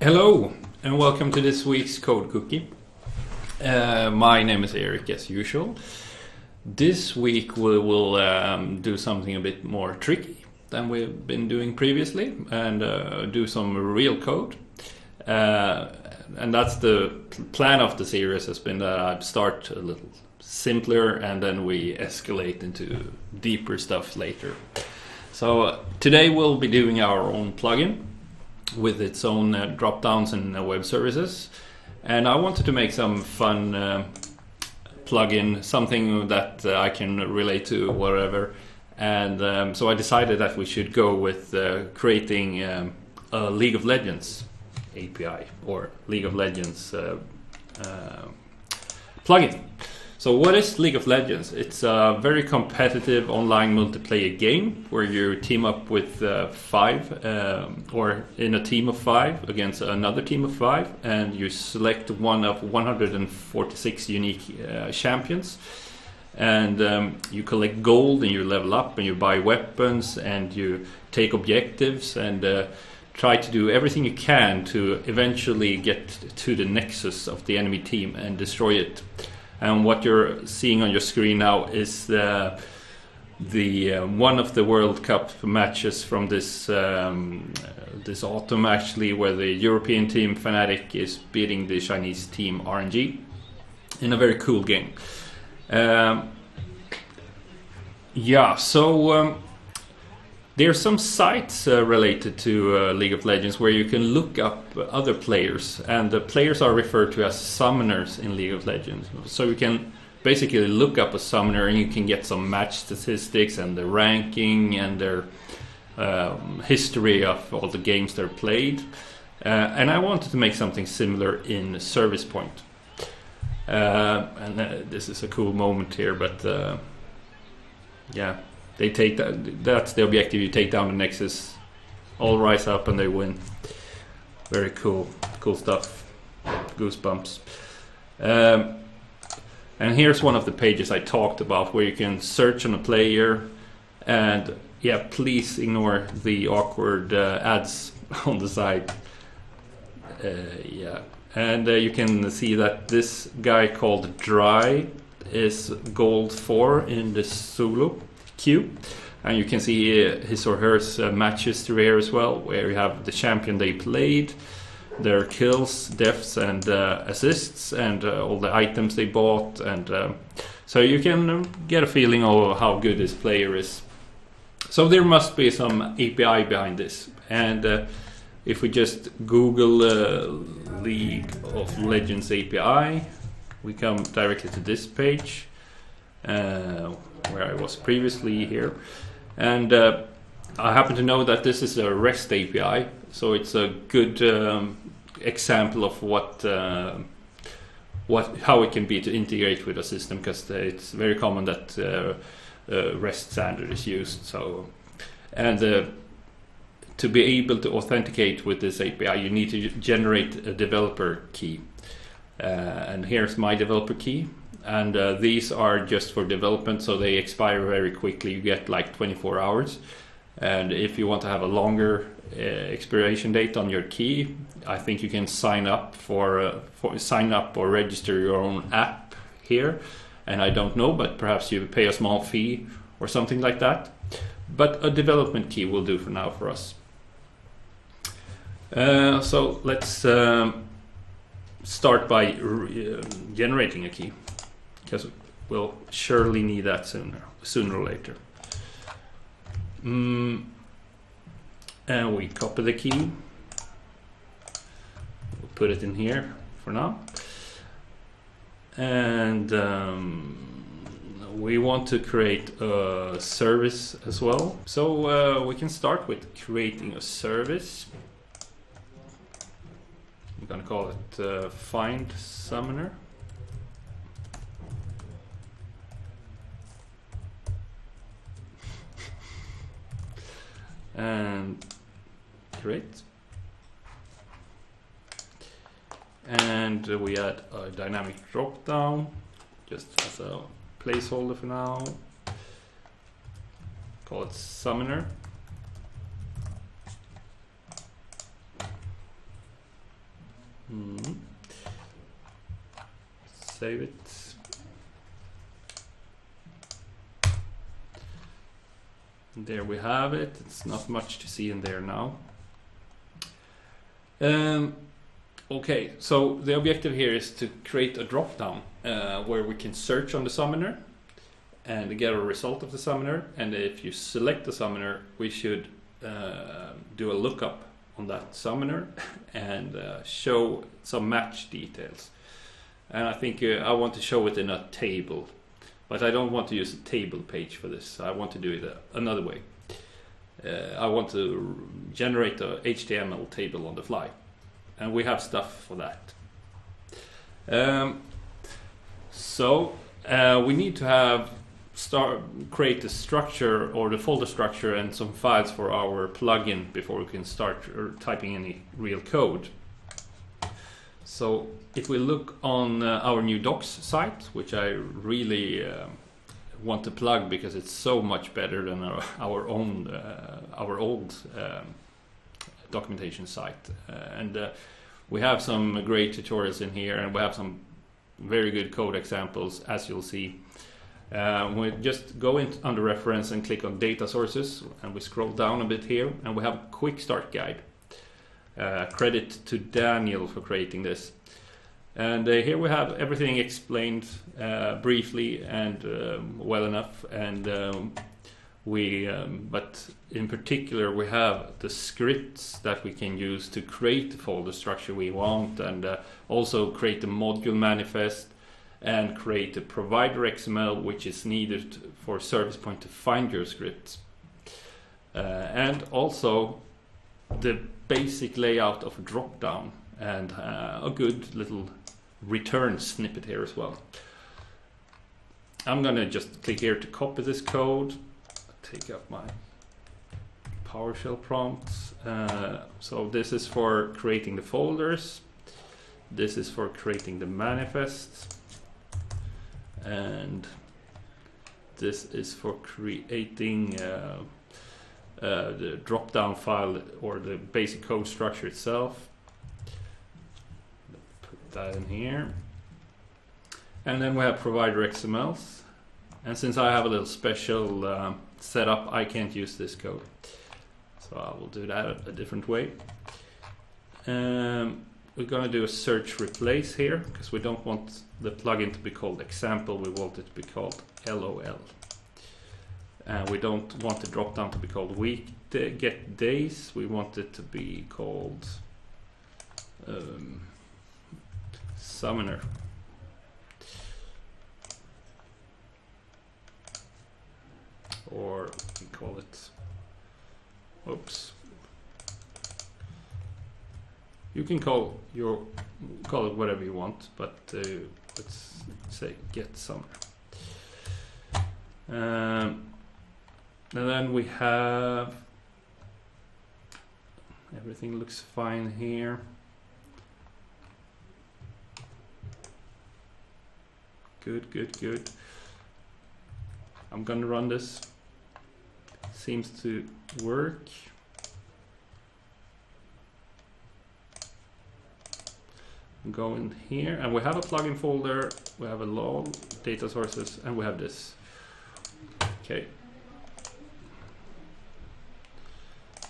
Hello and welcome to this week's Code Cookie. My name is Erik as usual. This week we will do something a bit more tricky than we've been doing previously and do some real code. And that's the plan of the series has been that I'd start a little simpler and then we escalate into deeper stuff later. So today we'll be doing our own plugin with its own drop-downs and web services, and I wanted to make some fun plugin, something that I can relate to whatever, and so I decided that we should go with creating a League of Legends API or League of Legends plugin. So what is League of Legends? It's a very competitive online multiplayer game where you team up with five or in a team of five against another team of five, and you select one of 146 unique champions, and you collect gold and you level up and you buy weapons and you take objectives and try to do everything you can to eventually get to the nexus of the enemy team and destroy it. And what you're seeing on your screen now is the one of the World Cup matches from this this autumn, actually, where the European team Fnatic is beating the Chinese team RNG in a very cool game. There's some sites related to League of Legends where you can look up other players, and the players are referred to as summoners in League of Legends. So you can basically look up a summoner and you can get some match statistics and the ranking and their history of all the games they're played. And I wanted to make something similar in Zervicepoint. This is a cool moment here, but they take that's the objective. You take down the Nexus, all rise up and they win. Very cool stuff. Goosebumps. And here's one of the pages I talked about where you can search on a player, and please ignore the awkward ads on the side. And you can see that this guy called Dry is gold 4 in the solo queue, and you can see his or her match history here as well, where you have the champion they played, their kills, deaths and assists, and all the items they bought, and so you can get a feeling of how good this player is. So there must be some API behind this, and if we just Google League of Legends API, we come directly to this page where I was previously here, and I happen to know that this is a REST API, so it's a good example of how it can be to integrate with a system, because it's very common that REST standard is used. So, and to be able to authenticate with this API, you need to generate a developer key, and here's my developer key. And these are just for development, so they expire very quickly. You get like 24 hours. And if you want to have a longer expiration date on your key, I think you can sign up sign up or register your own app here. And I don't know, but perhaps you pay a small fee or something like that. But a development key will do for now for us. So let's start by generating a key, because we'll surely need that sooner or later. And we copy the key. We'll put it in here for now. And we want to create a service as well. So we can start with creating a service. I'm going to call it Find Summoner. And create, and we add a dynamic drop down just as a placeholder for now. Call it Summoner. save it. There we have it. It's not much to see in there now. Okay, so the objective here is to create a drop-down where we can search on the summoner and get a result of the summoner. And if you select the summoner, we should do a lookup on that summoner and show some match details. And I think I want to show it in a table, but I don't want to use a table page for this. I want to do it another way. I want to generate a HTML table on the fly, and we have stuff for that. So we need to create the structure or the folder structure and some files for our plugin before we can start typing any real code. So if we look on our new docs site, which I really want to plug because it's so much better than our old documentation site, and we have some great tutorials in here, and we have some very good code examples, as you'll see. We just go under reference and click on data sources, and we scroll down a bit here, and we have a quick start guide. Credit to Daniel for creating this. And here we have everything explained briefly and well enough. And but in particular, we have the scripts that we can use to create the folder structure we want, and also create the module manifest and create the provider XML, which is needed for Zervicepoint to find your scripts. And also the basic layout of a drop-down, and a good little return snippet here as well. I'm gonna just click here to copy this code, take up my PowerShell prompts. So this is for creating the folders, this is for creating the manifest, and this is for creating the drop-down file or the basic code structure itself. Put that in here. And then we have provider XMLs. And since I have a little special setup, I can't use this code. So I will do that a different way. We're going to do a search replace here, because we don't want the plugin to be called example, we want it to be called LOL. And we don't want the drop-down to be called get days, we want it to be called summoner. Or we call it, oops. You can call it whatever you want, but let's say get summoner. And then we have, everything looks fine here. Good. I'm gonna run this. Seems to work. Go in here, and we have a plugin folder, we have a log, data sources, and we have this. Okay.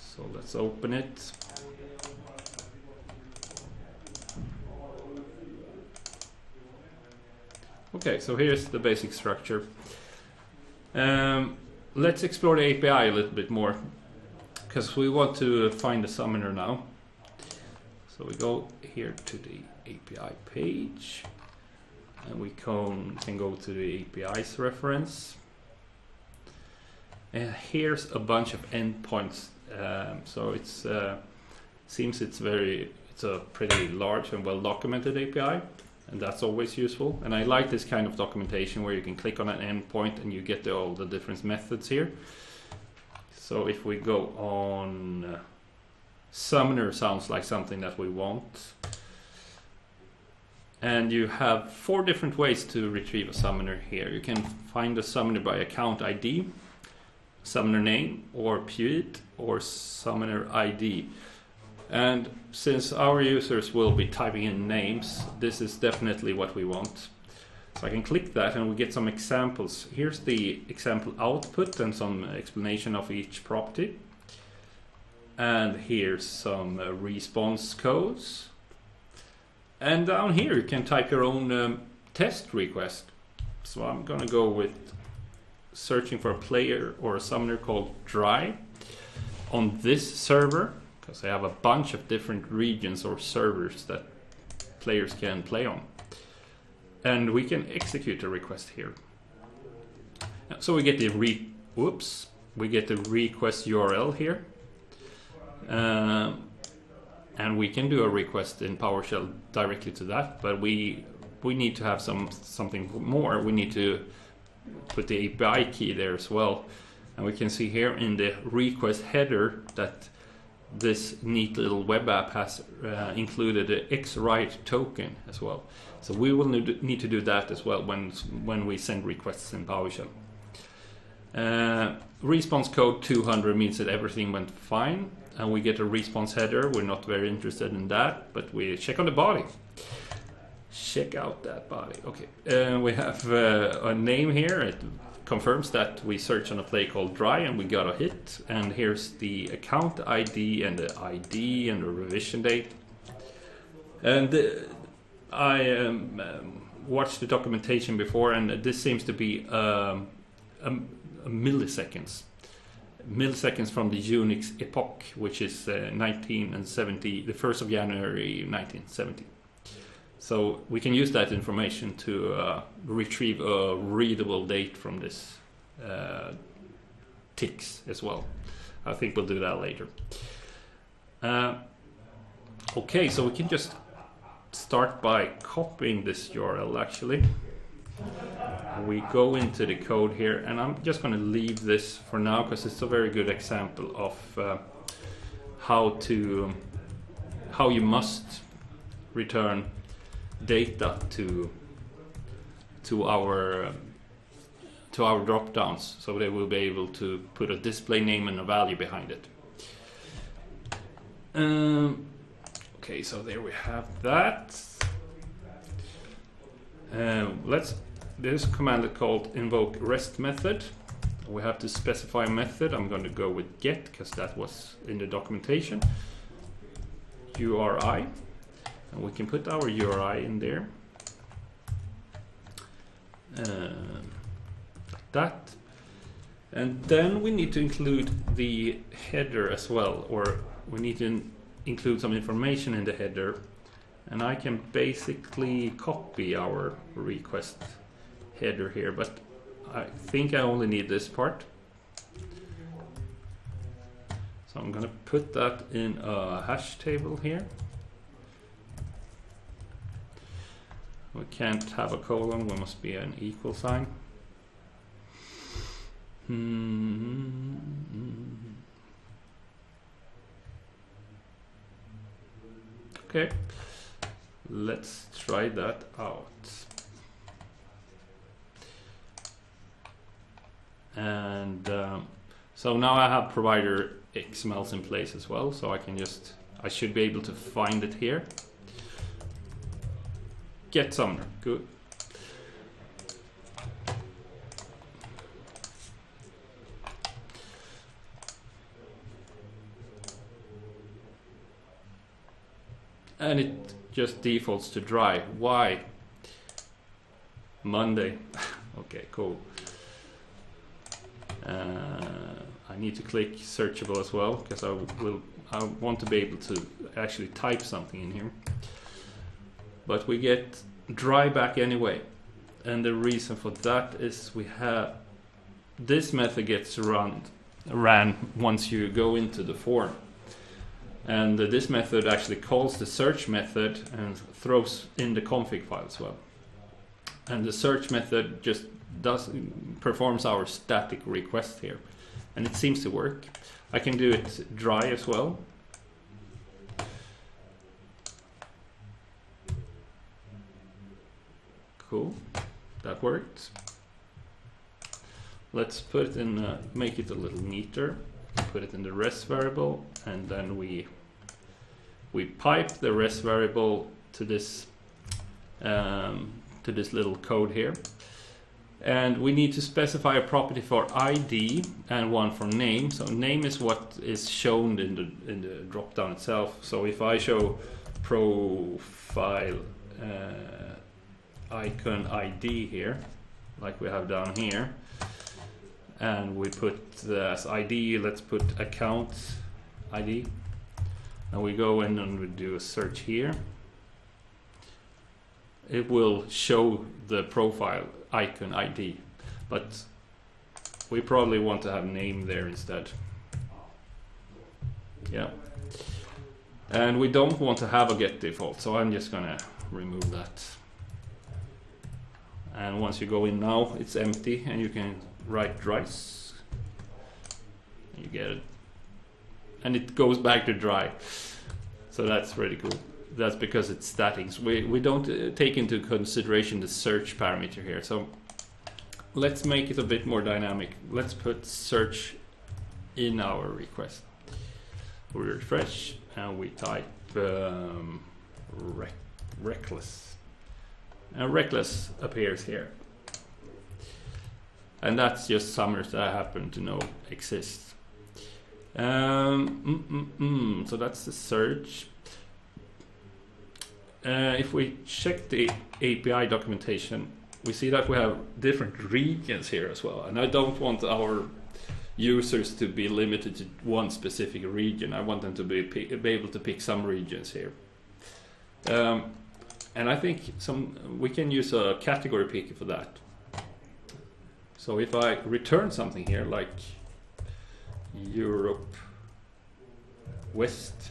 So let's open it. Okay, so here's the basic structure. Let's explore the API a little bit more, because we want to find the summoner now. So we go here to the API page, and we can go to the APIs reference. And here's a bunch of endpoints. So it's seems it's a pretty large and well documented API, and that's always useful. And I like this kind of documentation where you can click on an endpoint and you get all the different methods here. So if we go on summoner, sounds like something that we want. And you have 4 different ways to retrieve a summoner here. You can find a summoner by account ID, summoner name, or PUID, or summoner ID. And since our users will be typing in names, this is definitely what we want. So I can click that and we get some examples. Here's the example output and some explanation of each property. And here's some response codes. And down here you can type your own test request. So I'm gonna go with searching for a player or a summoner called dry on this server, because I have a bunch of different regions or servers that players can play on. And we can execute a request here. So we get the request URL here. And we can do a request in PowerShell directly to that, but we need to have something more. We need to put the API key there as well. And we can see here in the request header that this neat little web app has included an XWrite token as well. So we will need to do that as well when we send requests in PowerShell. Response code 200 means that everything went fine, and we get a response header. We're not very interested in that, but we check on the body. Check out that body. Okay, we have a name here. It confirms that we searched on a play called Dry and we got a hit. And here's the account ID and the ID and the revision date. And I watched the documentation before, and this seems to be milliseconds from the Unix epoch, which is 1970, the 1st of January 1970. So we can use that information to retrieve a readable date from this ticks as well. I think we'll do that later. Okay, so we can just start by copying this URL actually. We go into the code here, and I'm just going to leave this for now because it's a very good example of how you must return data to our drop downs, so they will be able to put a display name and a value behind it. Okay, so there we have that. There's a command called invoke REST method. We have to specify a method. I'm going to go with get because that was in the documentation. URI. And we can put our URI in there. Like that. And then we need to include the header as well, or we need to include some information in the header. And I can basically copy our request header here, but I think I only need this part. So I'm going to put that in a hash table here. We can't have a colon, we must be an equal sign. Okay, let's try that out. And so now I have provider XMLs in place as well, so I should be able to find it here. Get summoner, good. And it just defaults to dry. Why? Monday. Okay, cool. I need to click searchable as well because I want to be able to actually type something in here. But we get dry back anyway, and the reason for that is we have this method gets ran once you go into the form, and this method actually calls the search method and throws in the config file as well. And the search method just performs our static request here, and it seems to work. I can do it dry as well. Cool, that worked. Let's put it in, make it a little neater. Put it in the res variable, and then we pipe the res variable to this to this little code here. And we need to specify a property for ID and one for name. So name is what is shown in the drop down itself. So if I show profile icon ID here, like we have down here, and we put as ID, let's put account ID, and we go in and we do a search here, it will show the profile icon ID, but we probably want to have name there instead. Yeah, and we don't want to have a get default, so I'm just gonna remove that. And once you go in now, it's empty, and you can write rice. You get it, and it goes back to dry. So that's really cool. That's because it's static. So we don't take into consideration the search parameter here. So let's make it a bit more dynamic. Let's put search in our request. We refresh and we type reckless. And reckless appears here. And that's just summers that I happen to know exist. So that's the search. If we check the API documentation, we see that we have different regions here as well. And I don't want our users to be limited to one specific region. I want them to be able to pick some regions here. And I think we can use a category picker for that. So if I return something here like Europe West,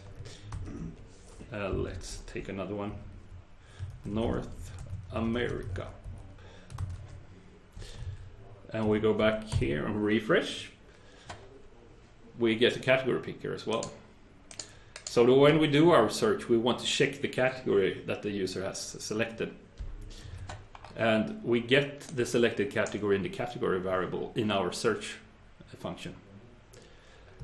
let's take another one, North America, and we go back here and refresh, we get a category picker as well. So when we do our search, we want to check the category that the user has selected, and we get the selected category in the category variable in our search function.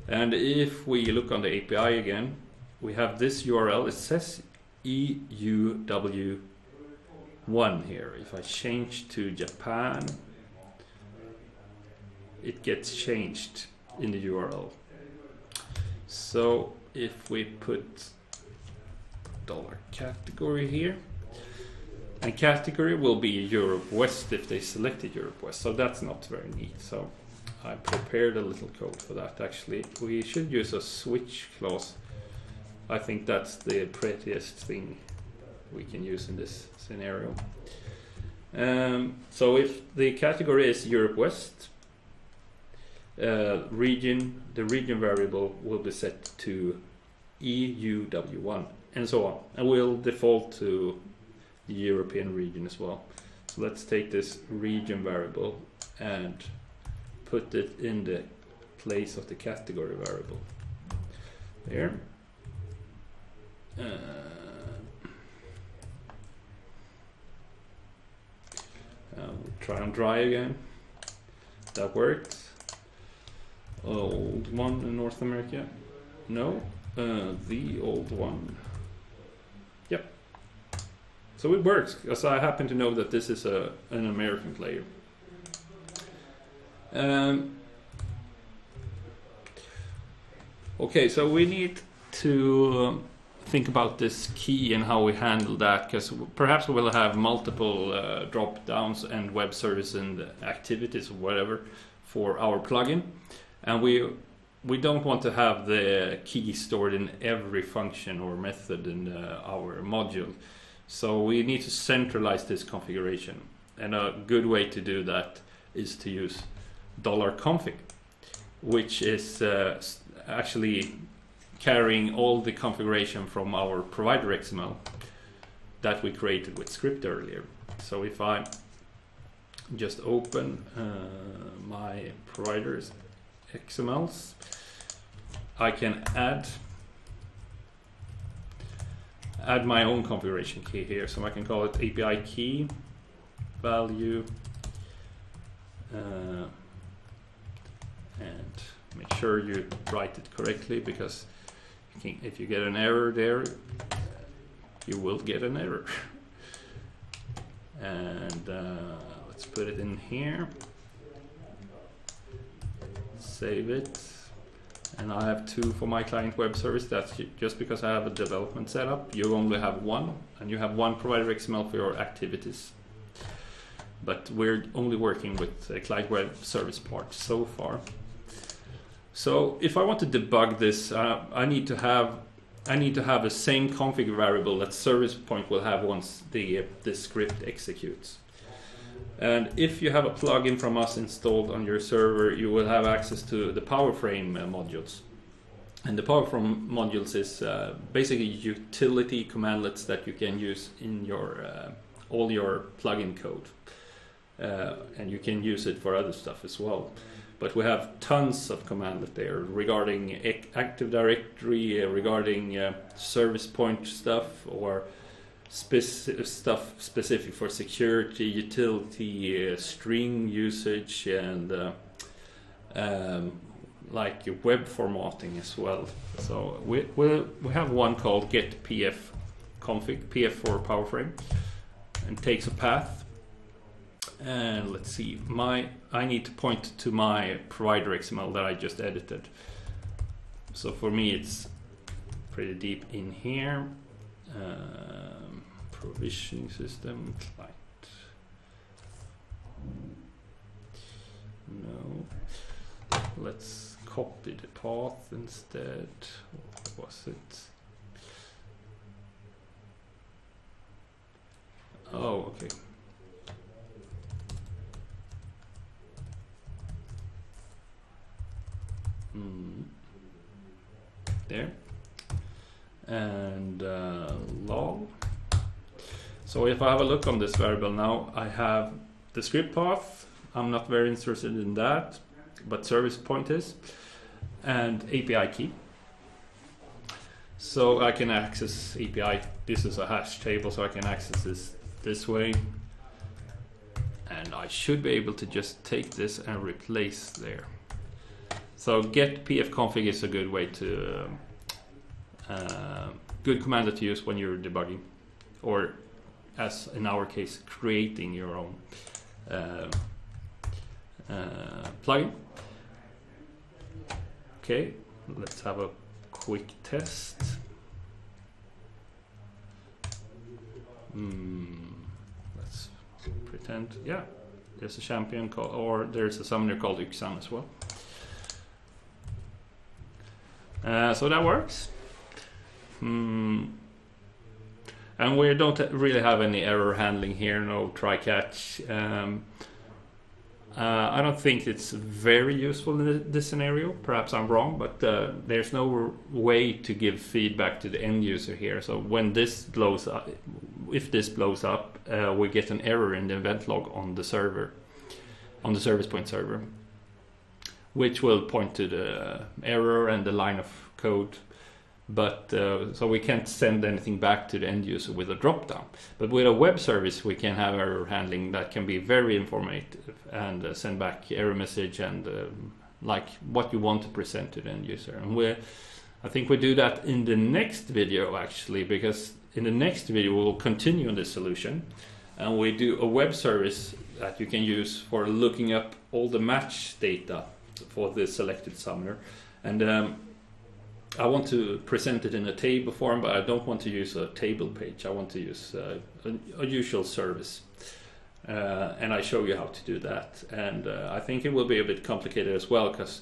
And if we look on the API again, we have this URL. It says EUW1 here. If I change to Japan, it gets changed in the URL. So if we put $category here, and category will be Europe West if they selected Europe West. So that's not very neat. So I prepared a little code for that. Actually, we should use a switch clause. I think that's the prettiest thing we can use in this scenario. So if the category is Europe West, the region variable will be set to EUW1 and so on, and we'll default to the European region as well. So let's take this region variable and put it in the place of the category variable there. We'll try and dry again. That worked. Old one in North America. No, the old one. Yep. So it works, because I happen to know that this is an American player. Okay, so we need to think about this key and how we handle that, because perhaps we'll have multiple drop downs and web service and activities or whatever for our plugin, and we don't want to have the key stored in every function or method in our module. So we need to centralize this configuration, and a good way to do that is to use $config, which is actually carrying all the configuration from our provider XML that we created with script earlier. So if I just open my providers XMLs, I can add my own configuration key here. So I can call it API key value and make sure you write it correctly, because if you get an error there, you will get an error. and let's put it in here, save it. And I have 2 for my client web service. That's just because I have a development setup. You only have 1, and you have 1 provider XML for your activities. But we're only working with client web service part so far. So if I want to debug this, I need to have the same config variable that Zervicepoint will have once the script executes. And if you have a plugin from us installed on your server, you will have access to the PowerFrame modules. And the PowerFrame modules is basically utility commandlets that you can use in your all your plugin code. And you can use it for other stuff as well. But we have tons of commandlet there regarding Active Directory, regarding Zervicepoint stuff, or stuff specific for security, utility, string usage, and like web formatting as well. So we have one called get pf config, pf for PowerFrame, and takes a path. And let's see, I need to point to my provider XML that I just edited. So for me it's pretty deep in here. Provisioning system, client. No. Let's copy the path instead. What was it? Oh, okay. There. And log. So if I have a look on this variable now, I have the script path. I'm not very interested in that, but Zervicepoint is, and API key. So I can access API. This is a hash table, so I can access this way. And I should be able to just take this and replace there. So get pf config is a good way to good command to use when you're debugging, or as in our case, creating your own plugin. Okay, let's have a quick test. Let's pretend, yeah, there's a champion called, or there's a summoner called Yxan as well. So that works. And we don't really have any error handling here, no try catch. I don't think it's very useful in this scenario. Perhaps I'm wrong, but there's no way to give feedback to the end user here. So when this blows up, if this blows up, we get an error in the event log on the server, on the Zervicepoint server, which will point to the error and the line of code. But so we can't send anything back to the end user with a drop down. But with a web service, we can have error handling that can be very informative and send back error message and like what you want to present to the end user. And I think we do that in the next video actually, because in the next video we'll continue on this solution, and we do a web service that you can use for looking up all the match data for the selected summoner. And I want to present it in a table form, but I don't want to use a table page. I want to use a usual service. And I show you how to do that. And I think it will be a bit complicated as well, because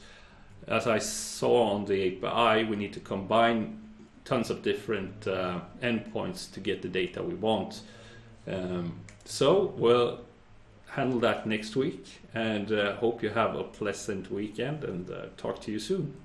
as I saw on the API, we need to combine tons of different endpoints to get the data we want. So we'll handle that next week, and hope you have a pleasant weekend, and talk to you soon.